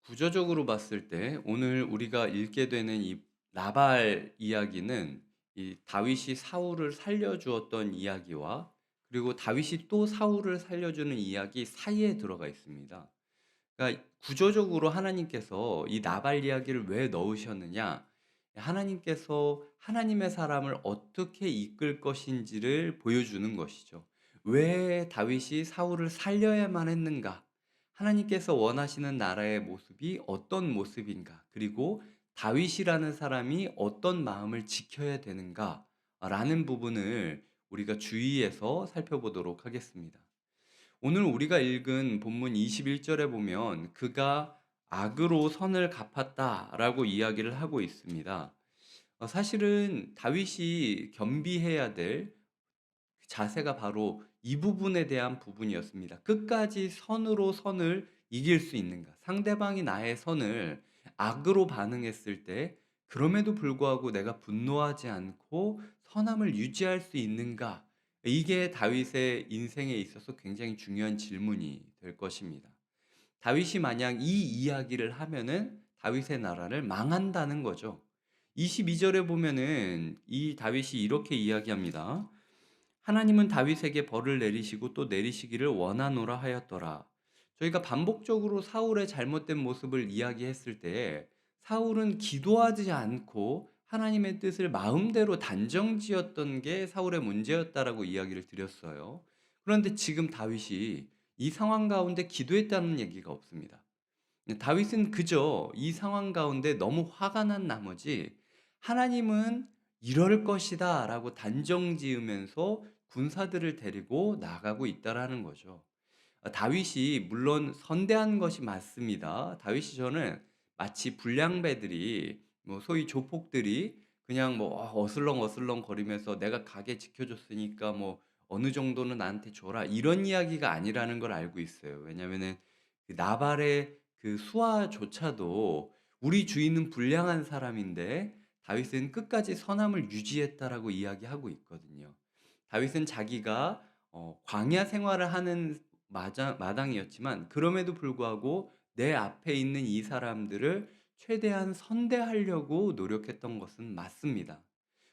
구조적으로 봤을 때 오늘 우리가 읽게 되는 이 나발 이야기는 이 다윗이 사울을 살려주었던 이야기와 그리고 다윗이 또 사울을 살려주는 이야기 사이에 들어가 있습니다. 그러니까 구조적으로 하나님께서 이 나발 이야기를 왜 넣으셨느냐? 하나님께서 하나님의 사람을 어떻게 이끌 것인지를 보여주는 것이죠. 왜 다윗이 사울을 살려야만 했는가? 하나님께서 원하시는 나라의 모습이 어떤 모습인가? 그리고 다윗이라는 사람이 어떤 마음을 지켜야 되는가? 라는 부분을 우리가 주의해서 살펴보도록 하겠습니다. 오늘 우리가 읽은 본문 21절에 보면 그가 악으로 선을 갚았다라고 이야기를 하고 있습니다. 사실은 다윗이 겸비해야 될 자세가 바로 이 부분에 대한 부분이었습니다. 끝까지 선으로 선을 이길 수 있는가? 상대방이 나의 선을 악으로 반응했을 때 그럼에도 불구하고 내가 분노하지 않고 선함을 유지할 수 있는가? 이게 다윗의 인생에 있어서 굉장히 중요한 질문이 될 것입니다. 다윗이 만약 이 이야기를 하면은 다윗의 나라를 망한다는 거죠. 22절에 보면은 이 다윗이 이렇게 이야기합니다. 하나님은 다윗에게 벌을 내리시고 또 내리시기를 원하노라 하였더라. 저희가 반복적으로 사울의 잘못된 모습을 이야기했을 때 사울은 기도하지 않고 하나님의 뜻을 마음대로 단정지었던 게 사울의 문제였다라고 이야기를 드렸어요. 그런데 지금 다윗이 이 상황 가운데 기도했다는 얘기가 없습니다. 다윗은 그저 이 상황 가운데 너무 화가 난 나머지 하나님은 이럴 것이다 라고 단정 지으면서 군사들을 데리고 나가고 있다라는 거죠. 다윗이 물론 선대한 것이 맞습니다. 다윗이 저는 마치 불량배들이 뭐 소위 조폭들이 그냥 뭐 어슬렁어슬렁 거리면서 내가 가게 지켜줬으니까 뭐 어느 정도는 나한테 줘라 이런 이야기가 아니라는 걸 알고 있어요. 왜냐면은 그 나발의 그 수하조차도 우리 주인은 불량한 사람인데 다윗은 끝까지 선함을 유지했다라고 이야기하고 있거든요. 다윗은 자기가 광야 생활을 하는 마당이었지만 그럼에도 불구하고 내 앞에 있는 이 사람들을 최대한 선대하려고 노력했던 것은 맞습니다.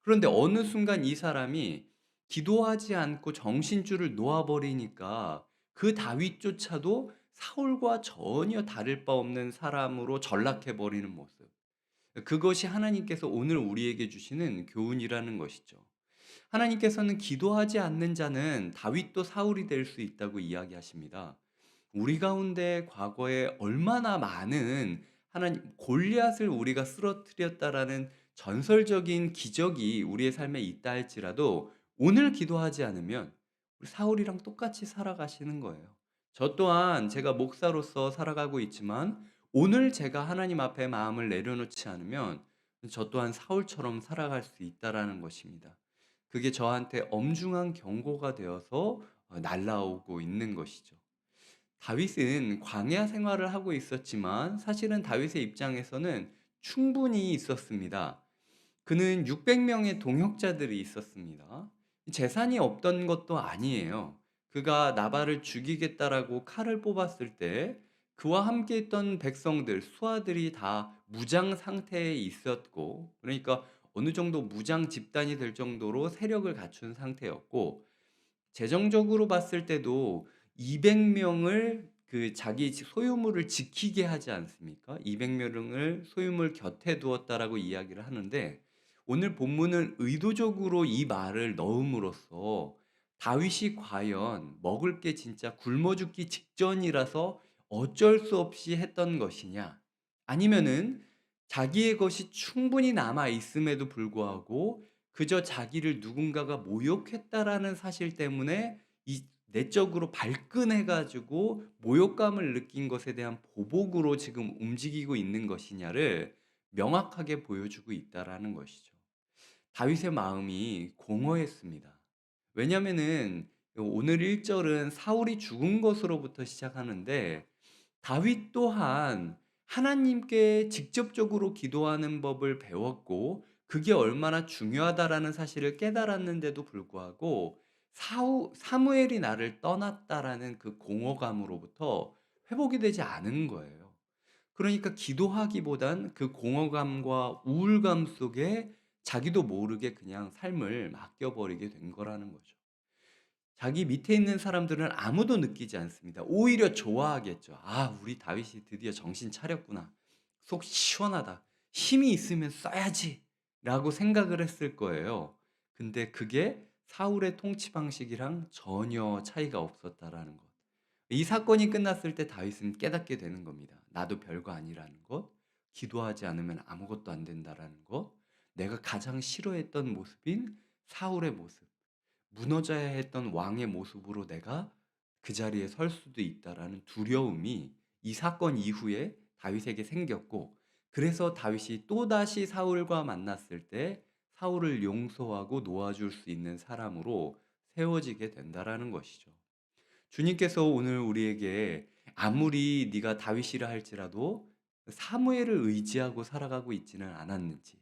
그런데 어느 순간 이 사람이 기도하지 않고 정신줄을 놓아 버리니까 그 다윗조차도 사울과 전혀 다를 바 없는 사람으로 전락해 버리는 모습. 그것이 하나님께서 오늘 우리에게 주시는 교훈이라는 것이죠. 하나님께서는 기도하지 않는 자는 다윗도 사울이 될 수 있다고 이야기하십니다. 우리 가운데 과거에 얼마나 많은 하나님 골리앗을 우리가 쓰러뜨렸다라는 전설적인 기적이 우리의 삶에 있다 할지라도 오늘 기도하지 않으면 우리 사울이랑 똑같이 살아가시는 거예요. 저 또한 제가 목사로서 살아가고 있지만 오늘 제가 하나님 앞에 마음을 내려놓지 않으면 저 또한 사울처럼 살아갈 수 있다라는 것입니다. 그게 저한테 엄중한 경고가 되어서 날라오고 있는 것이죠. 다윗은 광야 생활을 하고 있었지만 사실은 다윗의 입장에서는 충분히 있었습니다. 그는 600명의 동역자들이 있었습니다. 재산이 없던 것도 아니에요. 그가 나발을 죽이겠다라고 칼을 뽑았을 때 그와 함께 있던 백성들, 수하들이 다 무장 상태에 있었고, 그러니까 어느 정도 무장 집단이 될 정도로 세력을 갖춘 상태였고, 재정적으로 봤을 때도 200명을 그 자기 소유물을 지키게 하지 않습니까? 200명을 소유물 곁에 두었다라고 이야기를 하는데 오늘 본문은 의도적으로 이 말을 넣음으로써 다윗이 과연 먹을 게 진짜 굶어 죽기 직전이라서 어쩔 수 없이 했던 것이냐? 아니면은 자기의 것이 충분히 남아 있음에도 불구하고 그저 자기를 누군가가 모욕했다라는 사실 때문에 이 내적으로 발끈해 가지고 모욕감을 느낀 것에 대한 보복으로 지금 움직이고 있는 것이냐를 명확하게 보여주고 있다라는 것이죠. 다윗의 마음이 공허했습니다. 왜냐면은 오늘 1 절은 사울이 죽은 것으로부터 시작하는데 다윗 또한 하나님께 직접적으로 기도하는 법을 배웠고 그게 얼마나 중요하다라는 사실을 깨달았는데도 불구하고 사우 사무엘이 나를 떠났다라는 그 공허감으로부터 회복이 되지 않은 거예요. 그러니까 기도하기보단 그 공허감과 우울감 속에 자기도 모르게 그냥 삶을 맡겨 버리게 된 거라는 거죠. 자기 밑에 있는 사람들은 아무도 느끼지 않습니다. 오히려 좋아하겠죠. '아 우리 다윗이 드디어 정신 차렸구나. 속 시원하다. 힘이 있으면 써야지.'라고 생각을 했을 거예요. 근데 그게 사울의 통치 방식이랑 전혀 차이가 없었다라는 것. 이 사건이 끝났을 때 다윗은 깨닫게 되는 겁니다. 나도 별거 아니라는 것, 기도하지 않으면 아무것도 안 된다라는 것, 내가 가장 싫어했던 모습인 사울의 모습, 무너져야 했던 왕의 모습으로 내가 그 자리에 설 수도 있다라는 두려움이 이 사건 이후에 다윗에게 생겼고, 그래서 다윗이 또다시 사울과 만났을 때 사울을 용서하고 놓아줄 수 있는 사람으로 세워지게 된다라는 것이죠. 주님께서 오늘 우리에게 아무리 네가 다윗이라 할지라도 사무엘을 의지하고 살아가고 있지는 않았는지,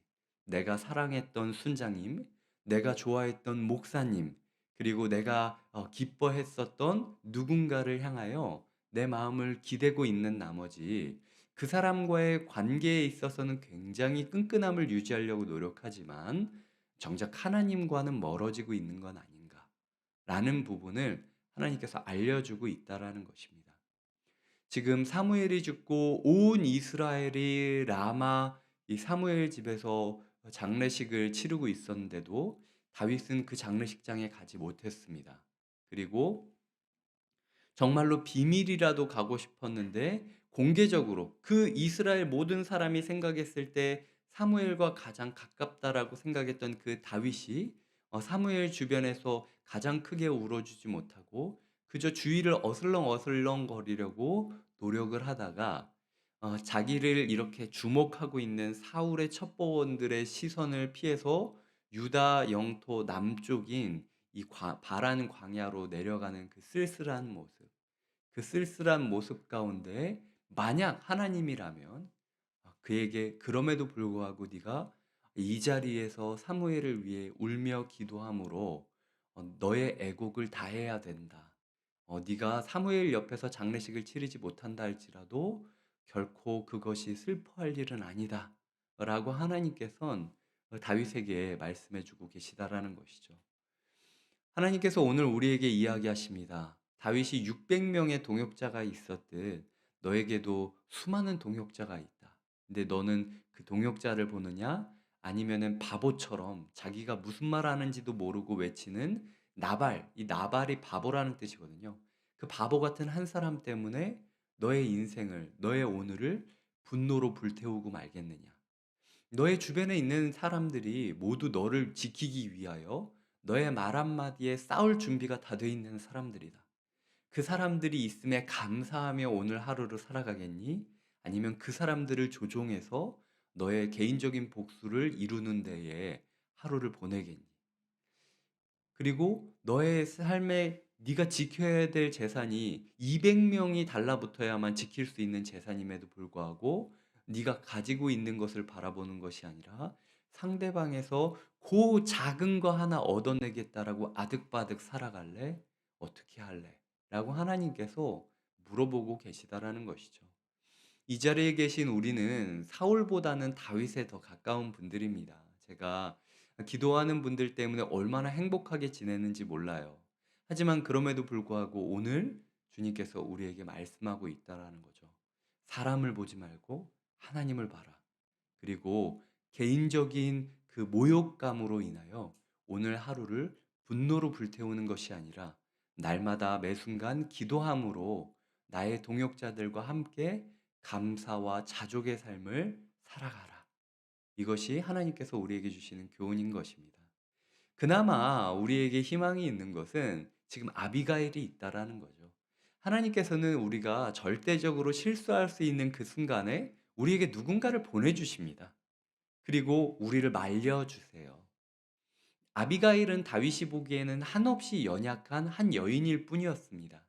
내가 사랑했던 순장님, 내가 좋아했던 목사님, 그리고 내가 기뻐했었던 누군가를 향하여 내 마음을 기대고 있는 나머지 그 사람과의 관계에 있어서는 굉장히 끈끈함을 유지하려고 노력하지만 정작 하나님과는 멀어지고 있는 건 아닌가라는 부분을 하나님께서 알려주고 있다라는 것입니다. 지금 사무엘이 죽고 온 이스라엘이 라마 이 사무엘 집에서 장례식을 치르고 있었는데도 다윗은 그 장례식장에 가지 못했습니다. 그리고 정말로 비밀이라도 가고 싶었는데 공개적으로 그 이스라엘 모든 사람이 생각했을 때 사무엘과 가장 가깝다라고 생각했던 그 다윗이 사무엘 주변에서 가장 크게 울어주지 못하고 그저 주위를 어슬렁어슬렁 거리려고 노력을 하다가 자기를 이렇게 주목하고 있는 사울의 첩보원들의 시선을 피해서 유다 영토 남쪽인 이 바란 광야로 내려가는 그 쓸쓸한 모습. 그 쓸쓸한 모습 가운데 만약 하나님이라면 그에게 그럼에도 불구하고 네가 이 자리에서 사무엘을 위해 울며 기도함으로 너의 애곡을 다해야 된다. 네가 사무엘 옆에서 장례식을 치르지 못한다 할지라도 결코 그것이 슬퍼할 일은 아니다. 라고 하나님께서는 다윗에게 말씀해 주고 계시다라는 것이죠. 하나님께서 오늘 우리에게 이야기하십니다. 다윗이 600명의 동역자가 있었듯 너에게도 수많은 동역자가 있다. 근데 너는 그 동역자를 보느냐? 아니면은 바보처럼 자기가 무슨 말 하는지도 모르고 외치는 나발, 이 나발이 바보라는 뜻이거든요. 그 바보 같은 한 사람 때문에 너의 인생을, 너의 오늘을 분노로 불태우고 말겠느냐? 너의 주변에 있는 사람들이 모두 너를 지키기 위하여 너의 말 한마디에 싸울 준비가 다 돼 있는 사람들이다. 그 사람들이 있음에 감사하며 오늘 하루를 살아가겠니? 아니면 그 사람들을 조종해서 너의 개인적인 복수를 이루는 데에 하루를 보내겠니? 그리고 너의 삶에 네가 지켜야 될 재산이 200명이 달라붙어야만 지킬 수 있는 재산임에도 불구하고 네가 가지고 있는 것을 바라보는 것이 아니라 상대방에서 그 작은 거 하나 얻어내겠다라고 아득바득 살아갈래? 어떻게 할래? 라고 하나님께서 물어보고 계시다라는 것이죠. 이 자리에 계신 우리는 사울보다는 다윗에 더 가까운 분들입니다. 제가 기도하는 분들 때문에 얼마나 행복하게 지내는지 몰라요. 하지만 그럼에도 불구하고 오늘 주님께서 우리에게 말씀하고 있다라는 거죠. 사람을 보지 말고 하나님을 봐라. 그리고 개인적인 그 모욕감으로 인하여 오늘 하루를 분노로 불태우는 것이 아니라 날마다 매 순간 기도함으로 나의 동역자들과 함께 감사와 자족의 삶을 살아가라. 이것이 하나님께서 우리에게 주시는 교훈인 것입니다. 그나마 우리에게 희망이 있는 것은 지금 아비가일이 있다라는 거죠. 하나님께서는 우리가 절대적으로 실수할 수 있는 그 순간에 우리에게 누군가를 보내주십니다. 그리고 우리를 말려주세요. 아비가일은 다윗이 보기에는 한없이 연약한 한 여인일 뿐이었습니다.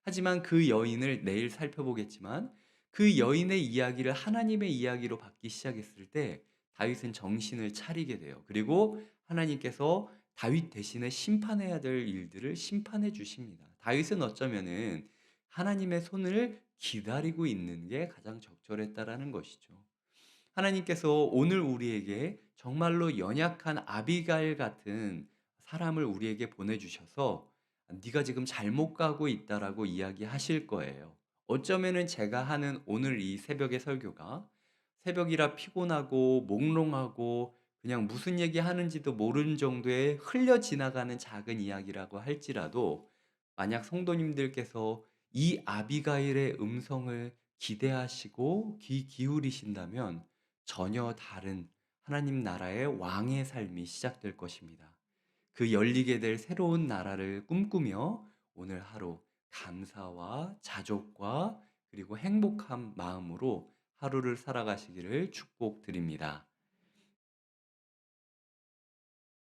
하지만 그 여인을 내일 살펴보겠지만 그 여인의 이야기를 하나님의 이야기로 받기 시작했을 때 다윗은 정신을 차리게 돼요. 그리고 하나님께서 다윗 대신에 심판해야 될 일들을 심판해 주십니다. 다윗은 어쩌면은 하나님의 손을 기다리고 있는 게 가장 적절했다라는 것이죠. 하나님께서 오늘 우리에게 정말로 연약한 아비가일 같은 사람을 우리에게 보내주셔서 네가 지금 잘못 가고 있다라고 이야기하실 거예요. 어쩌면은 제가 하는 오늘 이 새벽의 설교가 새벽이라 피곤하고 몽롱하고 그냥 무슨 얘기 하는지도 모르는 정도의 흘려 지나가는 작은 이야기라고 할지라도 만약 성도님들께서 이 아비가일의 음성을 기대하시고 귀 기울이신다면 전혀 다른 하나님 나라의 왕의 삶이 시작될 것입니다. 그 열리게 될 새로운 나라를 꿈꾸며 오늘 하루 감사와 자족과 그리고 행복한 마음으로 하루를 살아가시기를 축복드립니다.